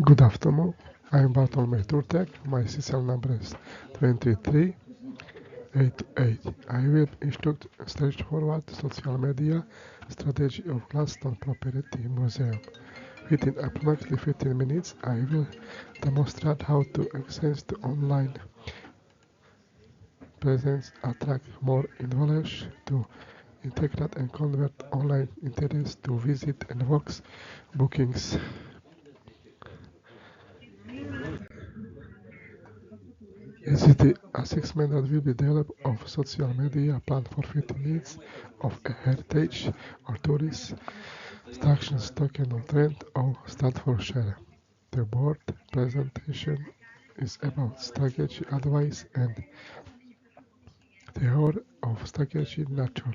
Good afternoon. I'm Bartolomej Turtak. My CCL number is 2388. I will instruct straightforward social media strategy of Gladstone Property Museum. Within approximately 15 minutes, I will demonstrate how to access the online presence, attract more knowledge, to integrate and convert online interest to visit and works bookings. This is the assessment that will be developed of social media plan for fitting needs of a heritage or tourist attractions token on trend or start for share. The board presentation is about strategy advice and theory of strategy nature.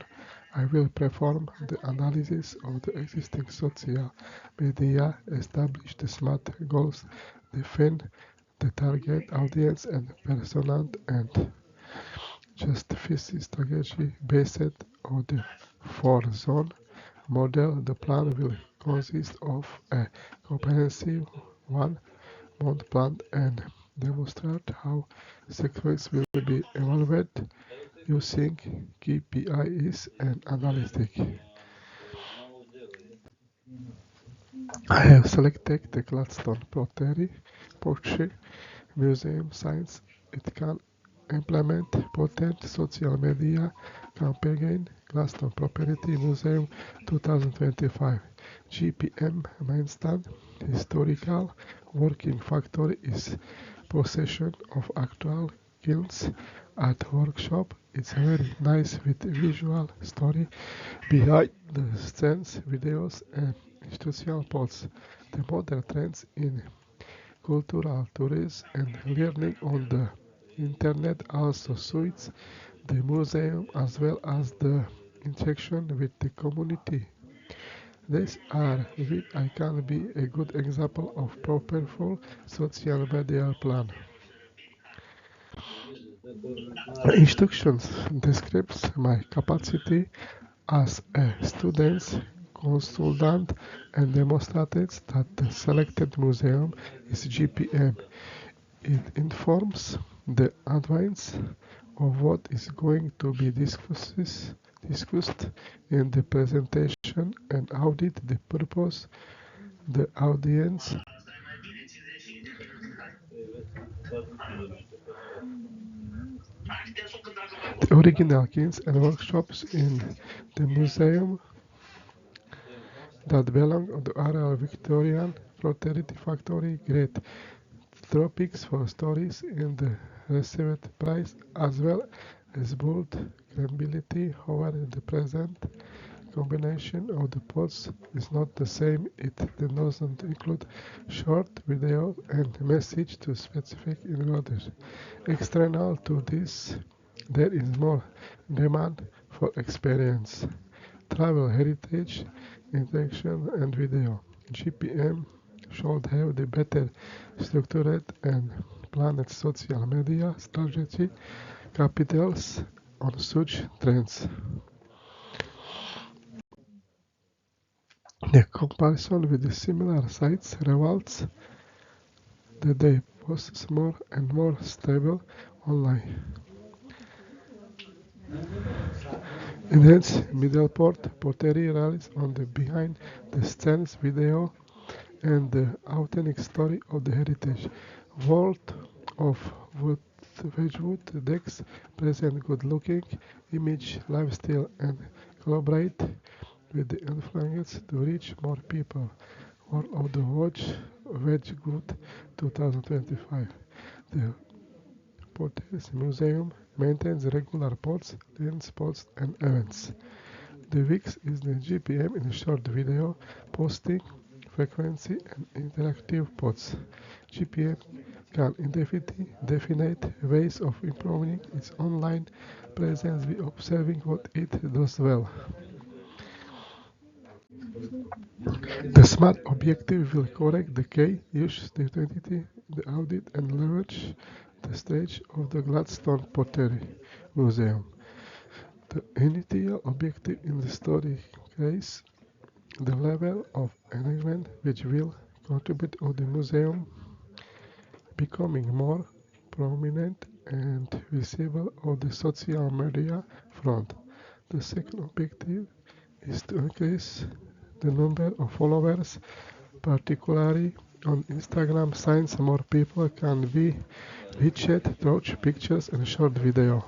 I will perform the analysis of the existing social media, establish the SMART goals, define the target audience and persona, and justify strategy based on the four-zone model. The plan will consist of a comprehensive one-month plan and demonstrate how success will be evaluated using KPIs and analytics. I have selected the Gladstone Pottery Museum since it can implement potent social media campaign. Gladstone Property Museum 2025 GPM Mainstand Historical Working Factory is possession of actual kilns at workshop. It's very nice with visual story behind the scenes videos and institutional posts. The modern trends in cultural tourism and learning on the internet also suits the museum as well as the interaction with the community. These are which I can be a good example of properful social media plan. Instructions describes my capacity as a student consultant and demonstrates that the selected museum is GPM. It informs the audience of what is going to be discussed in the presentation and audit the purpose. The audience the original kits and workshops in the museum that belong to the Royal Victorian Pottery Factory. Great topics for stories in the received prize as well as bold credibility. However, the present combination of the pods is not the same. It doesn't include short video and message to specific users. External to this, there is more demand for experience, travel heritage, interaction and video. GPM should have the better structured and planned social media strategy capitals on such trends. The comparison with the similar sites reveals that they post more and more stable online. In its Middleport, Pottery relies on the behind the scenes video and the authentic story of the heritage. World of Wedgwood decks present good-looking image, lifestyle, and collaborate with the influence to reach more people. World of the Watch Wedgwood 2025. The Potteries Museum maintains regular pods, lens pods, and events. The VIX is the GPM in short video posting frequency and interactive pods. GPM can indefinitely definite ways of improving its online presence by observing what it does well. The smart objective will correct the key use the identity, the audit and leverage the stage of the Gladstone Pottery Museum. The initial objective in the story case the level of engagement which will contribute to the museum becoming more prominent and visible on the social media front. The second objective is to increase the number of followers, particularly on Instagram, since more people can be reached through pictures and short video.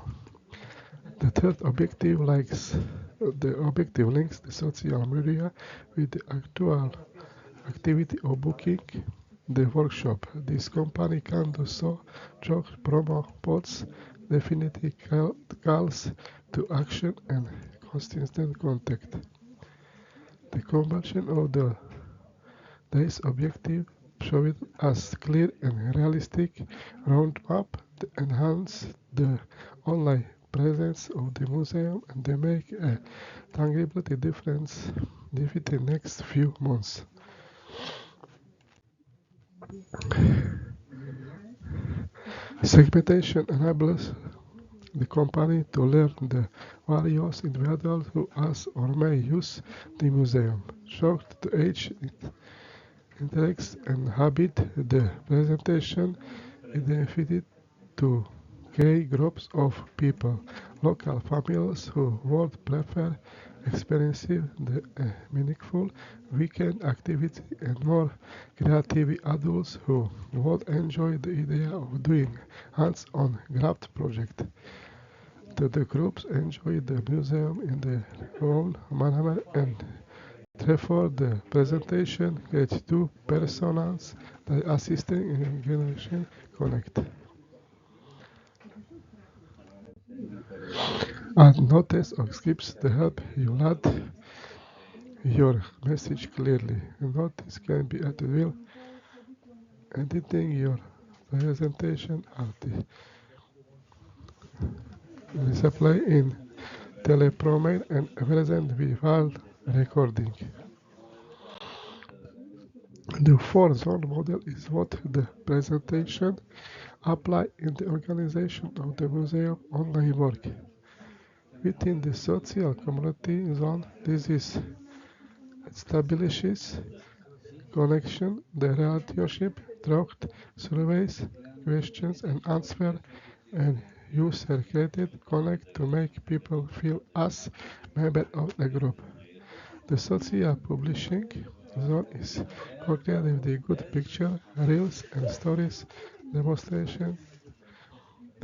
The third objective links the social media with the actual activity of booking the workshop. This company can do so through promo posts, definitely calls to action, and consistent contact. The conversion of the day's objective showed as clear and realistic roadmap to enhance the online presence of the museum and they make a tangible difference within the next few months. Segmentation enables the company to learn the various individuals who ask or may use the museum. Shocked to age, interests and habit, the presentation identified to key groups of people, local families who would prefer experiencing the meaningful weekend activity and more creative adults who would enjoy the idea of doing hands-on craft project. The groups enjoy the museum in their own manner and therefore the presentation gets two personas that assisting in generation connect. Add notes or scripts to help you land your message clearly. Notice can be added while editing your presentation at the display in teleprompter and present while recording. The four-zone model is what the presentation apply in the organization of the museum online work. Within the social community zone, this is establishes connection, the relationship, draft surveys, questions and answer, and user-created connect to make people feel as member of the group. The social publishing zone is concerned with the good picture, reels and stories, demonstration,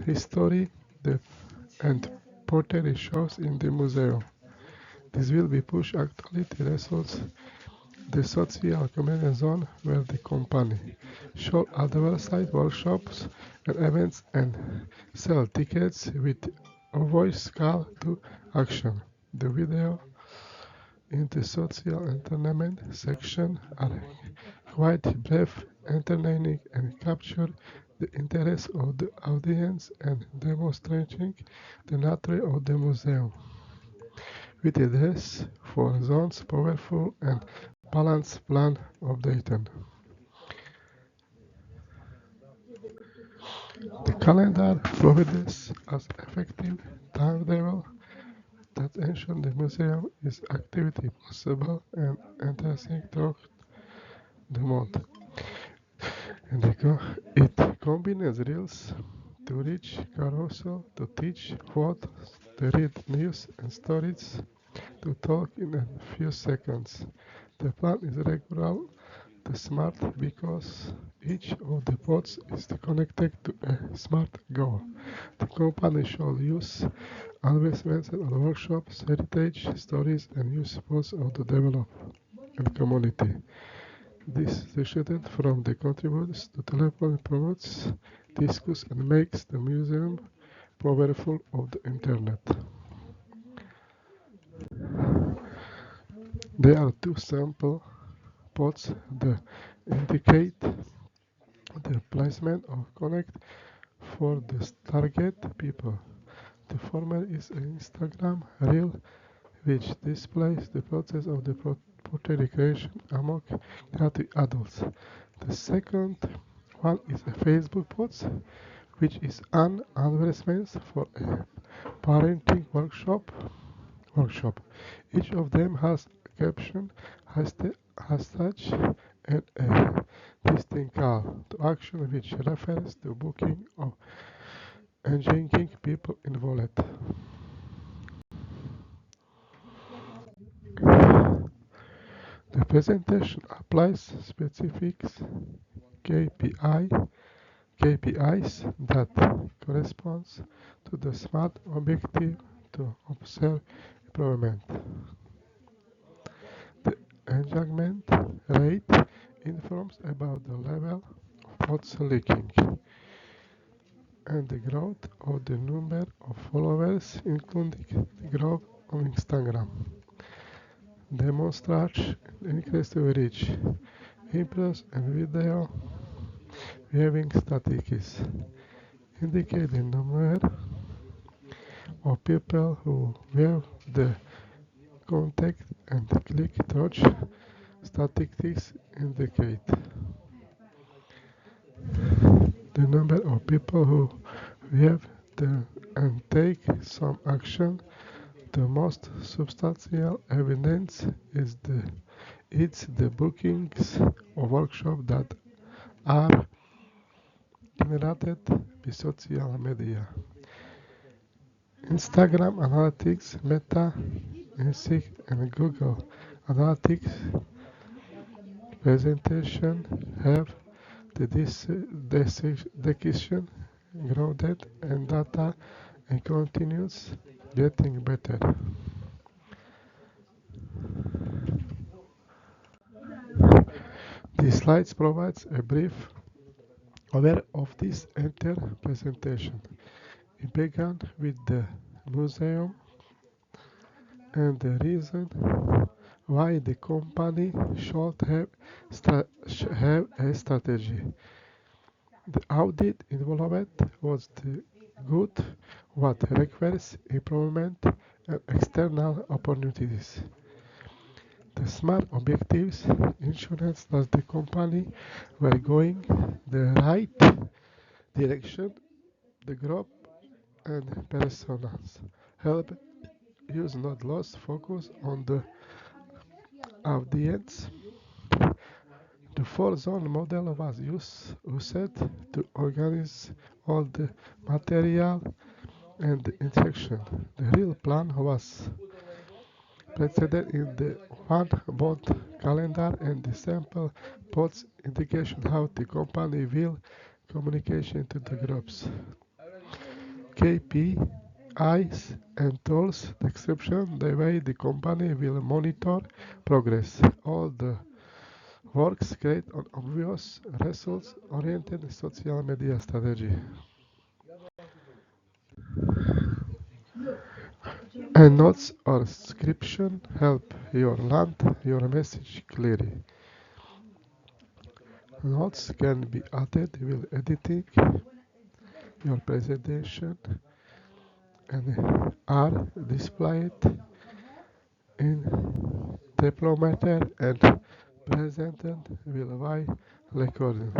history, the, and pottery shows in the museum. This will be push actuality results the social community zone where the company show at the website workshops and events and sell tickets with a voice call to action. The video in the social entertainment section are quite brief, entertaining and capture the interest of the audience and demonstrating the nature of the museum. With this for zones powerful and balanced plan updated. The calendar provides as effective timetable that ensures the museum is activity possible and interesting throughout the month. And it combines reels to reach carousel, to teach photos, to read news and stories, to talk in a few seconds. The plan is regular, the smart because each of the pods is connected to a smart goal. The company shall use investments on workshops, heritage, stories, and use pods of the develop and community. This shifted from the contributors to telephone promotes, discuss, and makes the museum powerful of the internet. There are two sample pods that indicate the placement of connect for the target people. The former is an Instagram reel which displays the process of the portrait creation among creative adults. The second one is a Facebook post which is an advertisement for a parenting workshop. Each of them has a caption, hashtag, and a Listing call to action which refers to booking of engaging people involved. The presentation applies specifics KPI, KPIs that corresponds to the SMART objective to observe improvement. The engagement rate informs about the level of what's leaking and the growth of the number of followers, including the growth on Instagram. Demonstrates increased reach, images and video viewing statistics indicate the number of people who view the contact and click touch statistics indicate the number of people who view the and take some action. The most substantial evidence is it's the bookings of workshops that are generated by social media. Instagram Analytics, Meta, Insight, and Google Analytics presentation have the decision grounded in data and continues getting better. These slides provides a brief overview of this entire presentation. It began with the museum and the reason why the company should have a strategy. The audit involved was the good what requires improvement and external opportunities. The SMART objectives ensures that the company were going the right direction. The group and personas help use not lost focus on the audience. The four-zone model was used to organize all the material and the interaction. The real plan was presented in the one-board calendar and the sample pods indication how the company will communication to the groups. KPIs and tools description the way the company will monitor progress. All the works create an obvious results-oriented social media strategy. And notes or description help you land your message clearly. Notes can be added with editing your presentation and are displayed in Diplomater and presented with while recording.